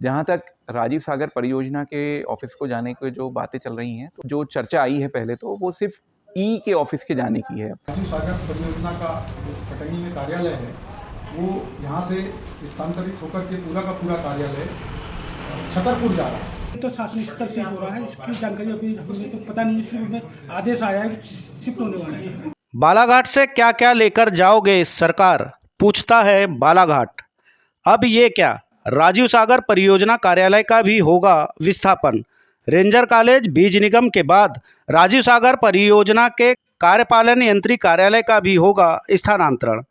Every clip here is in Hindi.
जहाँ तक राजीव सागर परियोजना के ऑफिस को जाने की जो बातें चल रही हैं, तो जो चर्चा आई है पहले तो वो सिर्फ ई के ऑफिस के जाने की है। राजीव सागर परियोजना का जो कटनी में कार्यालय है वो यहाँ से स्थानांतरित होकर के पूरा का पूरा कार्यालय छतरपुर जा रहा है। तो शासन स्तर से हो रहा है, इसकी जानकारी अभी हमें तो पता नहीं है, इसलिए आदेश आया है शिफ्ट होने वाला है। बालाघाट से क्या क्या लेकर जाओगे सरकार, पूछता है बालाघाट। अब ये क्या, राजीव सागर परियोजना कार्यालय का भी होगा विस्थापन। रेंजर कॉलेज बीज निगम के बाद राजीव सागर परियोजना के कार्यपालन यंत्री कार्यालय का भी होगा स्थानांतरण।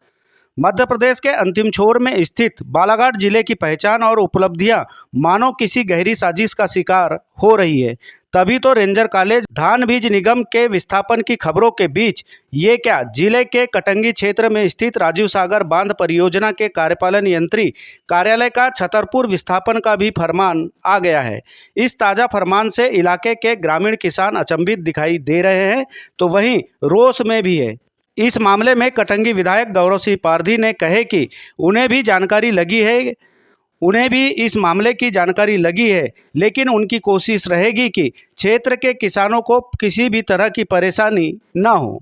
मध्य प्रदेश के अंतिम छोर में स्थित बालाघाट जिले की पहचान और उपलब्धियां मानो किसी गहरी साजिश का शिकार हो रही है। तभी तो रेंजर कॉलेज धान बीज निगम के विस्थापन की खबरों के बीच ये क्या, जिले के कटंगी क्षेत्र में स्थित राजीव सागर बांध परियोजना के कार्यपालन यंत्री कार्यालय का छतरपुर विस्थापन का भी फरमान आ गया है। इस ताज़ा फरमान से इलाके के ग्रामीण किसान अचंभित दिखाई दे रहे हैं, तो वहीं रोष में भी है। इस मामले में कटंगी विधायक गौरव सिंह पारधी ने कहे कि उन्हें भी इस मामले की जानकारी लगी है, लेकिन उनकी कोशिश रहेगी कि क्षेत्र के किसानों को किसी भी तरह की परेशानी न हो।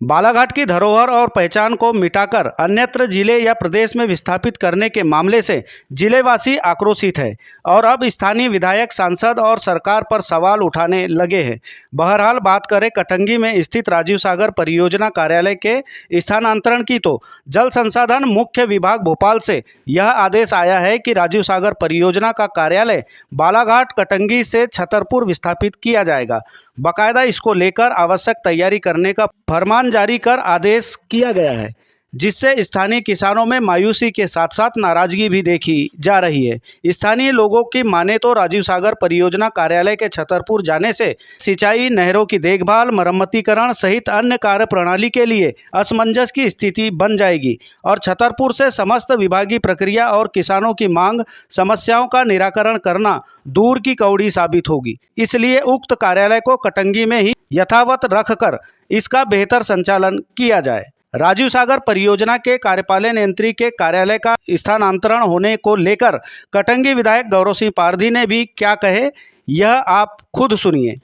बालाघाट की धरोहर और पहचान को मिटाकर अन्यत्र जिले या प्रदेश में विस्थापित करने के मामले से जिलेवासी आक्रोशित है और अब स्थानीय विधायक, सांसद और सरकार पर सवाल उठाने लगे हैं। बहरहाल बात करें कटंगी में स्थित राजीव सागर परियोजना कार्यालय के स्थानांतरण की, तो जल संसाधन मुख्य विभाग भोपाल से यह आदेश आया है कि राजीव सागर परियोजना का कार्यालय बालाघाट कटंगी से छतरपुर विस्थापित किया जाएगा। बाकायदा इसको लेकर आवश्यक तैयारी करने का फरमान जारी कर आदेश किया गया है, जिससे स्थानीय किसानों में मायूसी के साथ साथ नाराजगी भी देखी जा रही है। स्थानीय लोगों की माने तो राजीव सागर परियोजना कार्यालय के छतरपुर जाने से सिंचाई, नहरों की देखभाल, मरम्मतीकरण सहित अन्य कार्य प्रणाली के लिए असमंजस की स्थिति बन जाएगी और छतरपुर से समस्त विभागीय प्रक्रिया और किसानों की मांग समस्याओं का निराकरण करना दूर की कौड़ी साबित होगी। इसलिए उक्त कार्यालय को कटंगी में ही यथावत रखकर इसका बेहतर संचालन किया जाए। राजीव सागर परियोजना के कार्यपालन यंत्री के कार्यालय का स्थानांतरण होने को लेकर कटंगी विधायक गौरव सिंह पारधी ने भी क्या कहे, यह आप खुद सुनिए।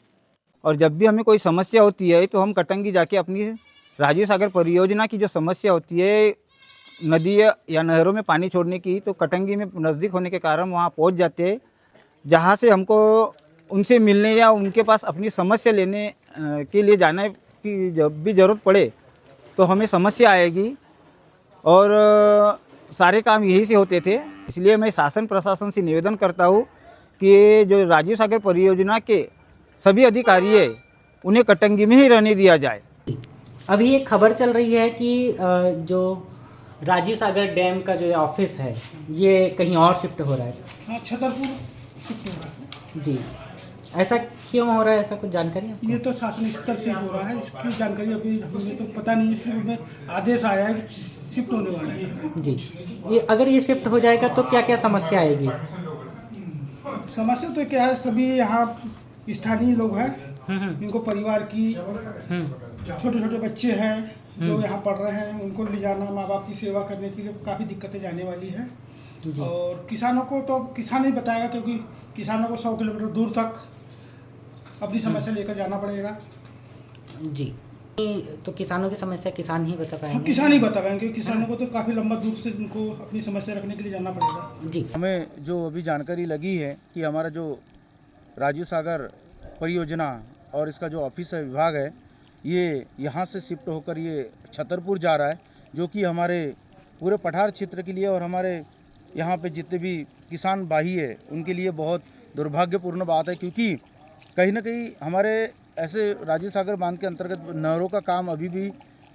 और जब भी हमें कोई समस्या होती है तो हम कटंगी जाके अपनी राजीव सागर परियोजना की जो समस्या होती है नदी या नहरों में पानी छोड़ने की, तो कटंगी में नज़दीक होने के कारण वहाँ पहुँच जाते हैं, जहाँ से हमको उनसे मिलने या उनके पास अपनी समस्या लेने के लिए जाना की जब भी ज़रूरत पड़े तो हमें समस्या आएगी। और सारे काम यही से होते थे। इसलिए मैं शासन प्रशासन से निवेदन करता हूँ कि जो राजीव सागर परियोजना के सभी अधिकारी है उन्हें कटंगी में ही रहने दिया जाए। अभी एक खबर चल रही है कि जो राजीव सागर डैम का जो ऑफिस है ये कहीं और शिफ्ट हो रहा है। हाँ, छतरपुर शिफ्ट हो रहा है जी, ऐसा क्यों हो रहा है, ऐसा कुछ जानकारी है? ये तो शासन स्तर से हो रहा है, इसकी जानकारी अभी हमें तो पता नहीं है, इसलिए आदेश आया है शिफ्ट होने वाला है। जी, ये अगर ये शिफ्ट हो जाएगा तो क्या क्या समस्या आएगी? समस्या तो क्या है, सभी यहाँ स्थानीय लोग हैं, इनको परिवार की छोटे छोटे बच्चे हैं जो यहाँ पढ़ रहे हैं, उनको ले जाना, माँ बाप की सेवा करने के लिए काफ़ी दिक्कतें जाने वाली हैं। और किसानों को तो किसान ही बताएगा, क्योंकि किसानों को 100 किलोमीटर दूर तक अपनी समस्या लेकर जाना पड़ेगा। जी, तो किसानों की समस्या किसान ही बता पाएंगे? किसान ही बता पाएंगे, किसानों को तो काफ़ी लंबा दूर से उनको अपनी समस्या रखने के लिए जाना पड़ेगा। जी, हमें जो अभी जानकारी लगी है कि हमारा जो राजीव सागर परियोजना और इसका जो ऑफिस है, विभाग है, ये यहाँ से शिफ्ट होकर ये छतरपुर जा रहा है, जो कि हमारे पूरे पठार क्षेत्र के लिए और हमारे यहाँ पे जितने भी किसान भाई है उनके लिए बहुत दुर्भाग्यपूर्ण बात है, क्योंकि कहीं ना कहीं हमारे ऐसे राजीव सागर बांध के अंतर्गत नहरों का काम अभी भी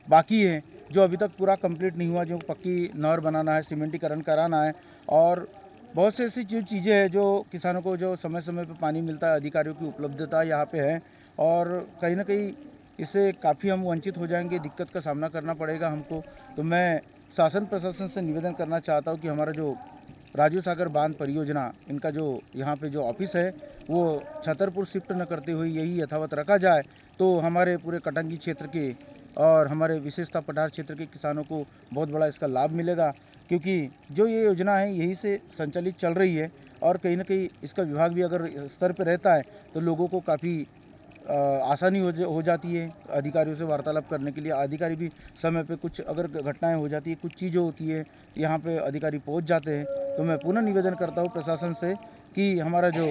बाकी है, जो अभी तक पूरा कंप्लीट नहीं हुआ, जो पक्की नहर बनाना है, सीमेंटीकरण कराना है और बहुत से ऐसी जो चीज़ें हैं जो किसानों को जो समय समय पर पानी मिलता है, अधिकारियों की उपलब्धता यहाँ पे है और कहीं ना कहीं इससे काफ़ी हम वंचित हो जाएंगे, दिक्कत का सामना करना पड़ेगा हमको। तो मैं शासन प्रशासन से निवेदन करना चाहता हूँ कि हमारा जो राजीव सागर बांध परियोजना, इनका जो यहाँ पे जो ऑफिस है वो छतरपुर शिफ्ट न करते हुए यही यथावत रखा जाए, तो हमारे पूरे कटंगी क्षेत्र के और हमारे विशेषता पठार क्षेत्र के किसानों को बहुत बड़ा इसका लाभ मिलेगा, क्योंकि जो ये योजना है यही से संचालित चल रही है और कहीं ना कहीं इसका विभाग भी अगर स्तर पर रहता है तो लोगों को काफ़ी आसानी हो जाती है अधिकारियों से वार्तालाप करने के लिए। अधिकारी भी समय पे कुछ अगर घटनाएं हो जाती है, कुछ चीज़ें होती है, यहाँ पे अधिकारी पहुँच जाते हैं। तो मैं पुनः निवेदन करता हूँ प्रशासन से कि हमारा जो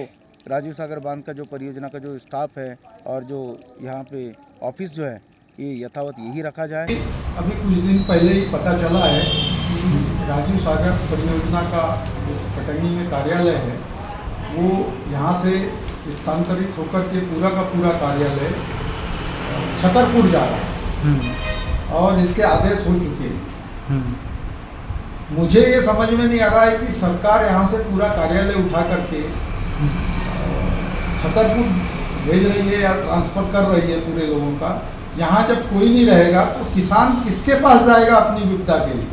राजीव सागर बांध का जो परियोजना का जो स्टाफ है और जो यहाँ पे ऑफिस जो है ये यथावत यही रखा जाए। अभी कुछ दिन पहले ही पता चला है कि राजीव सागर परियोजना का जो कटंगी में कार्यालय है वो यहाँ से स्थानांतरित होकर के पूरा का पूरा कार्यालय छतरपुर जा रहा है और इसके आदेश हो चुके हैं। मुझे ये समझ में नहीं आ रहा है कि सरकार यहाँ से पूरा कार्यालय उठा करके छतरपुर भेज रही है या ट्रांसफर कर रही है पूरे लोगों का। यहाँ जब कोई नहीं रहेगा तो किसान किसके पास जाएगा अपनी विपदा के लिए?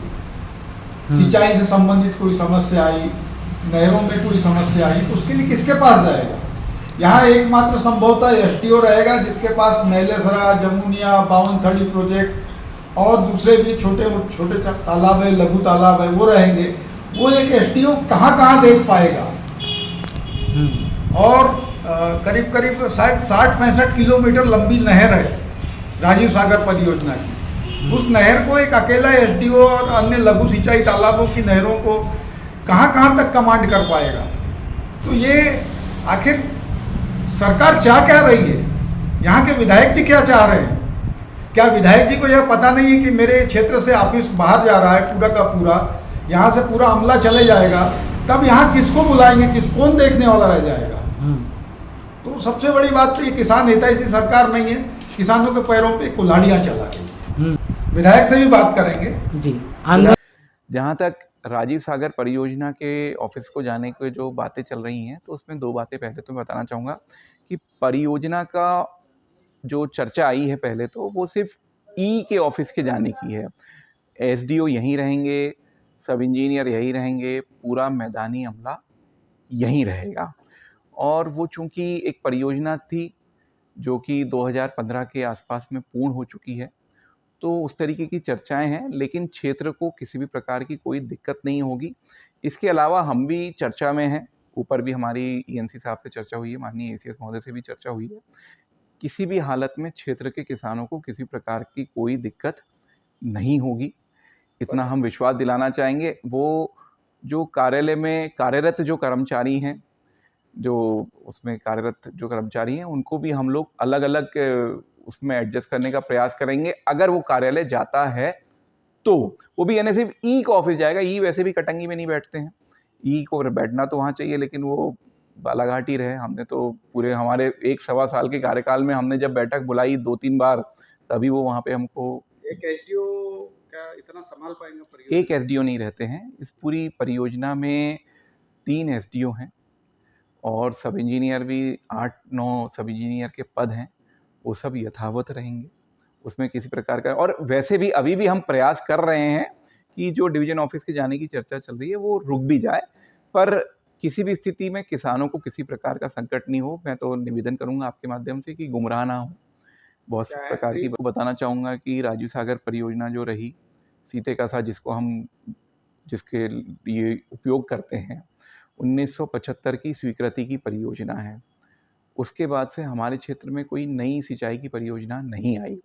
सिंचाई से संबंधित कोई समस्या आई, नहरों में कोई समस्या आई तो उसके लिए किसके पास जाएगा? यहाँ एकमात्र संभवतः एसडीओ रहेगा जिसके पास मैलेसरा, जमुनिया, बावनथड़ी प्रोजेक्ट और दूसरे भी छोटे छोटे तालाब है, लघु तालाब है, वो रहेंगे। वो एक एसडीओ कहाँ देख पाएगा? और करीब 60-65 किलोमीटर लंबी नहर है राजीव सागर परियोजना की। उस नहर को एक अकेला एसडीओ और अन्य लघु सिंचाई तालाबों की नहरों को कहाँ तक कमांड कर पाएगा? तो ये आखिर सरकार चाह क्या रही है? यहाँ के विधायक जी क्या चाह रहे हैं? क्या विधायक जी को यह पता नहीं है कि मेरे क्षेत्र से ऑफिस बाहर जा रहा है पूरा का पूरा, यहाँ से पूरा अमला चले जाएगा, तब यहाँ किसको बुलाएंगे? कौन देखने वाला रह जाएगा? तो सबसे बड़ी बात तो ये किसान हितैषी सरकार नहीं है, किसानों के पैरों पे कुल्हाड़ियाँ चला गई। विधायक से भी बात करेंगे जी। जहाँ तक राजीव सागर परियोजना के ऑफिस को जाने की जो बातें चल रही हैं, तो उसमें दो बातें पहले तो मैं बताना चाहूँगा कि परियोजना का जो चर्चा आई है पहले तो वो सिर्फ ई के ऑफिस के जाने की है। एसडीओ यहीं रहेंगे, सब इंजीनियर यहीं रहेंगे, पूरा मैदानी अमला यहीं रहेगा। और वो चूँकि एक परियोजना थी जो कि 2015 के आसपास में पूर्ण हो चुकी है, तो उस तरीके की चर्चाएं हैं, लेकिन क्षेत्र को किसी भी प्रकार की कोई दिक्कत नहीं होगी। इसके अलावा हम भी चर्चा में हैं, ऊपर भी हमारी ईएनसी साहब से चर्चा हुई है, माननीय एसीएस महोदय से भी चर्चा हुई है। किसी भी हालत में क्षेत्र के किसानों को किसी प्रकार की कोई दिक्कत नहीं होगी, इतना हम विश्वास दिलाना चाहेंगे। वो जो कार्यालय में कार्यरत जो कर्मचारी हैं, जो उसमें कार्यरत जो कर्मचारी हैं, उनको भी हम लोग अलग-अलग उसमें एडजस्ट करने का प्रयास करेंगे। अगर वो कार्यालय जाता है तो वो भी यानी सिर्फ ई का ऑफिस जाएगा। ई वैसे भी कटंगी में नहीं बैठते हैं, ई को बैठना तो वहाँ चाहिए, लेकिन वो बालाघाट ही रहे। हमने तो पूरे हमारे 1-1.25 साल के कार्यकाल में हमने जब बैठक बुलाई 2-3 बार, तभी वो वहाँ पे हमको। एक एसडीओ क्या इतना संभाल पाएंगे परियोजना? एक एसडीओ नहीं रहते हैं इस पूरी परियोजना में, 3 एसडीओ हैं और सब इंजीनियर भी 8-9 सब इंजीनियर के पद हैं, वो सब यथावत रहेंगे। उसमें किसी प्रकार का, और वैसे भी अभी भी हम प्रयास कर रहे हैं कि जो डिवीजन ऑफिस के जाने की चर्चा चल रही है वो रुक भी जाए, पर किसी भी स्थिति में किसानों को किसी प्रकार का संकट नहीं हो। मैं तो निवेदन करूंगा आपके माध्यम से कि गुमराह ना हो। बहुत सी प्रकार की बताना चाहूँगा कि राजीव सागर परियोजना जो रही, सीते का सा जिसके लिए उपयोग करते हैं, 1975 की स्वीकृति की परियोजना है। उसके बाद से हमारे क्षेत्र में कोई नई सिंचाई की परियोजना नहीं आई।